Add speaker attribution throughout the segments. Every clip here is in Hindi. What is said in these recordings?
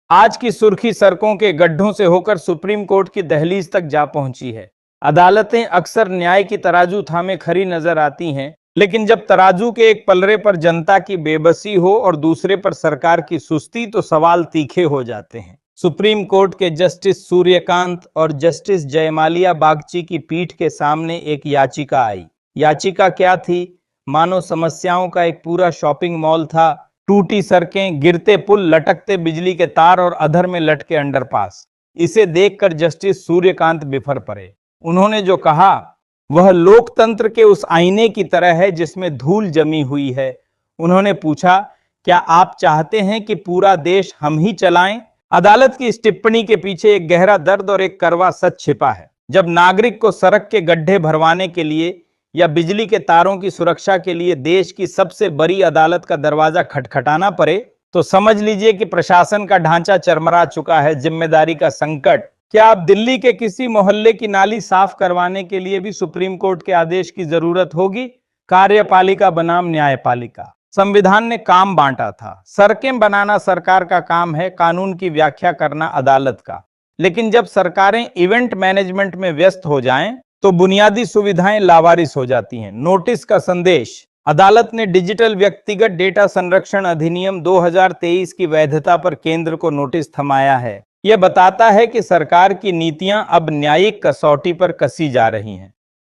Speaker 1: आज की सुर्खी सड़कों के गड्ढों से होकर सुप्रीम कोर्ट की दहलीज तक जा पहुंची है। अदालतें अक्सर न्याय की तराजू थामे खड़ी नजर आती हैं, लेकिन जब तराजू के एक पलड़े पर जनता की बेबसी हो और दूसरे पर सरकार की सुस्ती, तो सवाल तीखे हो जाते हैं। सुप्रीम कोर्ट के जस्टिस सूर्यकांत और जस्टिस जयमालिया बागची की पीठ के सामने एक याचिका आई। याचिका क्या थी? मानो समस्याओं का एक पूरा शॉपिंग मॉल था। टूटी सड़कें, गिरते पुल, लटकते बिजली के तार और अधर में लटके अंडरपास। इसे देखकर जस्टिस सूर्यकांत बिफर पड़े। उन्होंने जो कहा वह लोकतंत्र के उस आईने की तरह है जिसमें धूल जमी हुई है। उन्होंने पूछा, क्या आप चाहते हैं कि पूरा देश हम ही चलाएं? अदालत की इस टिप्पणी के पीछे एक गहरा दर्द और एक कड़वा सच छिपा है। जब नागरिक को सड़क के गड्ढे भरवाने के लिए या बिजली के तारों की सुरक्षा के लिए देश की सबसे बड़ी अदालत का दरवाजा खटखटाना पड़े, तो समझ लीजिए कि प्रशासन का ढांचा चरमरा चुका है। जिम्मेदारी का संकट। क्या अब दिल्ली के किसी मोहल्ले की नाली साफ करवाने के लिए भी सुप्रीम कोर्ट के आदेश की जरूरत होगी? कार्यपालिका बनाम न्यायपालिका। संविधान ने काम बांटा था। सड़कें बनाना सरकार का काम है, कानून की व्याख्या करना अदालत का। लेकिन जब सरकारें इवेंट मैनेजमेंट में व्यस्त हो जाएं, तो बुनियादी सुविधाएं लावारिस हो जाती हैं। नोटिस का संदेश। अदालत ने डिजिटल व्यक्तिगत डेटा संरक्षण अधिनियम 2023 की वैधता पर केंद्र को नोटिस थमाया है। यह बताता है कि सरकार की नीतियां अब न्यायिक कसौटी पर कसी जा रही हैं।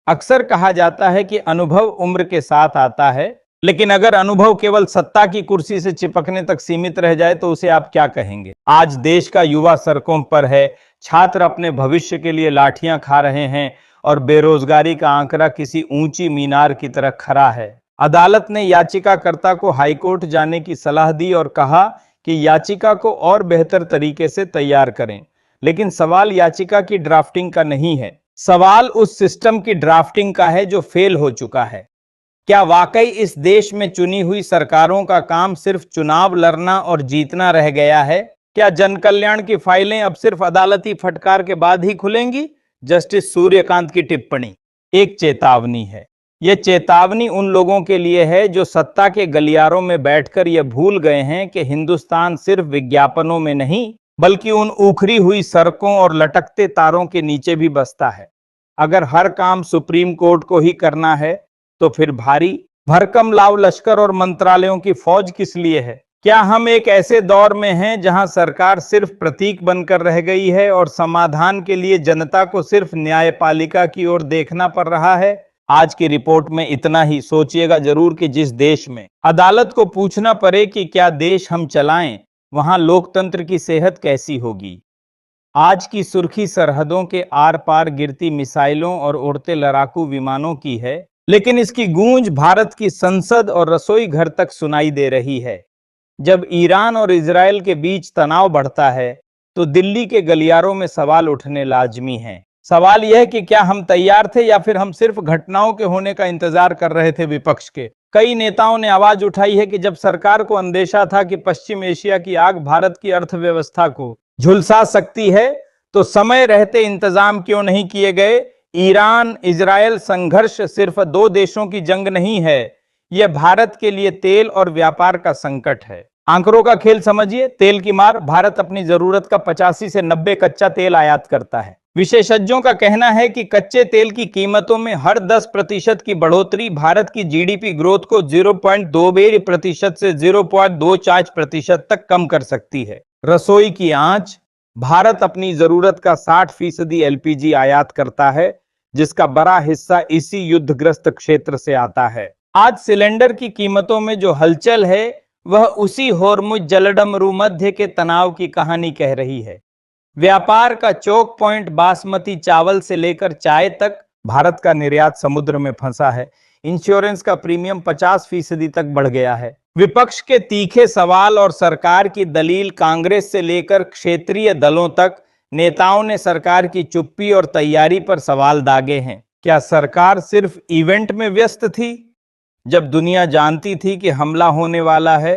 Speaker 1: अक्सर कहा जाता है कि अनुभव उम्र के साथ आता है, लेकिन अगर अनुभव केवल सत्ता की कुर्सी से चिपकने तक सीमित रह जाए तो उसे आप क्या कहेंगे? आज देश का युवा सड़कों पर है, छात्र अपने भविष्य के लिए लाठियां खा रहे हैं और बेरोजगारी का आंकड़ा किसी ऊंची मीनार की तरह खड़ा है। अदालत ने याचिकाकर्ता को हाईकोर्ट जाने की सलाह दी और कहा कि याचिका को और बेहतर तरीके से तैयार करें। लेकिन सवाल याचिका की ड्राफ्टिंग का नहीं है, सवाल उस सिस्टम की ड्राफ्टिंग का है जो फेल हो चुका है। क्या वाकई इस देश में चुनी हुई सरकारों का काम सिर्फ चुनाव लड़ना और जीतना रह गया है? क्या जन कल्याण की फाइलें अब सिर्फ अदालती फटकार के बाद ही खुलेंगी? जस्टिस सूर्यकांत की टिप्पणी एक चेतावनी है। यह चेतावनी उन लोगों के लिए है जो सत्ता के गलियारों में बैठकर यह भूल गए हैं कि हिंदुस्तान सिर्फ विज्ञापनों में नहीं, बल्कि उन उखड़ी हुई सड़कों और लटकते तारों के नीचे भी बसता है। अगर हर काम सुप्रीम कोर्ट को ही करना है, तो फिर भारी भरकम लाव लश्कर और मंत्रालयों की फौज किस लिए है? क्या हम एक ऐसे दौर में हैं जहां सरकार सिर्फ प्रतीक बनकर रह गई है और समाधान के लिए जनता को सिर्फ न्यायपालिका की ओर देखना पड़ रहा है? आज की रिपोर्ट में इतना ही। सोचिएगा जरूर कि जिस देश में अदालत को पूछना पड़े कि क्या देश हम चलाएं, वहां लोकतंत्र की सेहत कैसी होगी। आज की सुर्खी सरहदों के आर पार गिरती मिसाइलों और उड़ते लड़ाकू विमानों की है, लेकिन इसकी गूंज भारत की संसद और रसोई घर तक सुनाई दे रही है। जब ईरान और इजराइल के बीच तनाव बढ़ता है, तो दिल्ली के गलियारों में सवाल उठने लाजमी हैं। सवाल यह है कि क्या हम तैयार थे या फिर हम सिर्फ घटनाओं के होने का इंतजार कर रहे थे? विपक्ष के कई नेताओं ने आवाज उठाई है कि जब सरकार को अंदेशा था कि पश्चिम एशिया की आग भारत की अर्थव्यवस्था को झुलसा सकती है, तो समय रहते इंतजाम क्यों नहीं किए गए? ईरान इजराइल संघर्ष सिर्फ दो देशों की जंग नहीं है, यह भारत के लिए तेल और व्यापार का संकट है। आंकड़ों का खेल समझिए। तेल की मार। भारत अपनी जरूरत का 85 से 90 कच्चा तेल आयात करता है। विशेषज्ञों का कहना है कि कच्चे तेल की कीमतों में हर 10% की बढ़ोतरी भारत की जीडीपी ग्रोथ को 0.22% से 0.24% तक कम कर सकती है। रसोई की आंच। भारत अपनी जरूरत का 60% एलपीजी आयात करता है, जिसका बड़ा हिस्सा इसी युद्धग्रस्त क्षेत्र से आता है। आज सिलेंडर की कीमतों में जो हलचल है, वह उसी होर्मुज जलडमरू मध्य के तनाव की कहानी कह रही है। व्यापार का चोक पॉइंट बासमती चावल से लेकर चाय तक भारत का निर्यात समुद्र में फंसा है। इंश्योरेंस का प्रीमियम 50% तक बढ़ गया है। विपक्ष के तीखे सवाल और सरकार की दलील, कांग्रेस से लेकर क्षेत्रीय दलों तक नेताओं ने सरकार की चुप्पी और तैयारी पर सवाल दागे हैं। क्या सरकार सिर्फ इवेंट में व्यस्त थी? जब दुनिया जानती थी कि हमला होने वाला है,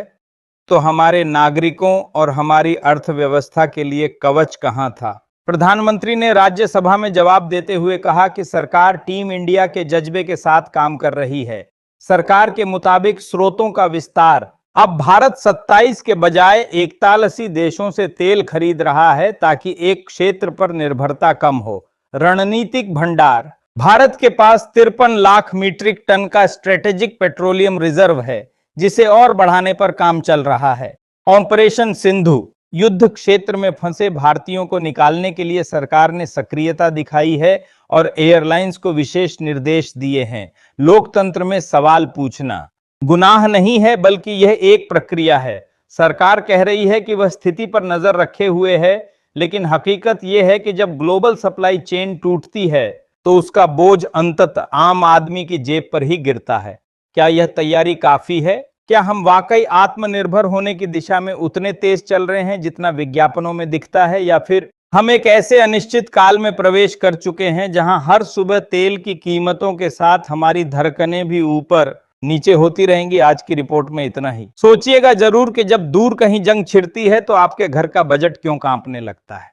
Speaker 1: तो हमारे नागरिकों और हमारी अर्थव्यवस्था के लिए कवच कहां था? प्रधानमंत्री ने राज्यसभा में जवाब देते हुए कहा कि सरकार टीम इंडिया के जज्बे के साथ काम कर रही है। सरकार के मुताबिक स्रोतों का विस्तार, अब भारत 27 के बजाय 41 देशों से तेल खरीद रहा है ताकि एक क्षेत्र पर निर्भरता कम हो। रणनीतिक भंडार। भारत के पास 53 लाख मीट्रिक टन का स्ट्रेटेजिक पेट्रोलियम रिजर्व है, जिसे और बढ़ाने पर काम चल रहा है। ऑपरेशन सिंधु। युद्ध क्षेत्र में फंसे भारतीयों को निकालने के लिए सरकार ने सक्रियता दिखाई है और एयरलाइंस को विशेष निर्देश दिए हैं। लोकतंत्र में सवाल पूछना गुनाह नहीं है, बल्कि यह एक प्रक्रिया है। सरकार कह रही है कि वह स्थिति पर नजर रखे हुए है, लेकिन हकीकत यह है कि जब ग्लोबल सप्लाई चेन टूटती है तो उसका बोझ अंततः आम आदमी की जेब पर ही गिरता है। क्या यह तैयारी काफी है? क्या हम वाकई आत्मनिर्भर होने की दिशा में उतने तेज चल रहे हैं जितना विज्ञापनों में दिखता है, या फिर हम एक ऐसे अनिश्चित काल में प्रवेश कर चुके हैं जहां हर सुबह तेल की कीमतों के साथ हमारी धड़कनें भी ऊपर नीचे होती रहेंगी? आज की रिपोर्ट में इतना ही। सोचिएगा जरूर कि जब दूर कहीं जंग छिड़ती है तो आपके घर का बजट क्यों कांपने लगता है।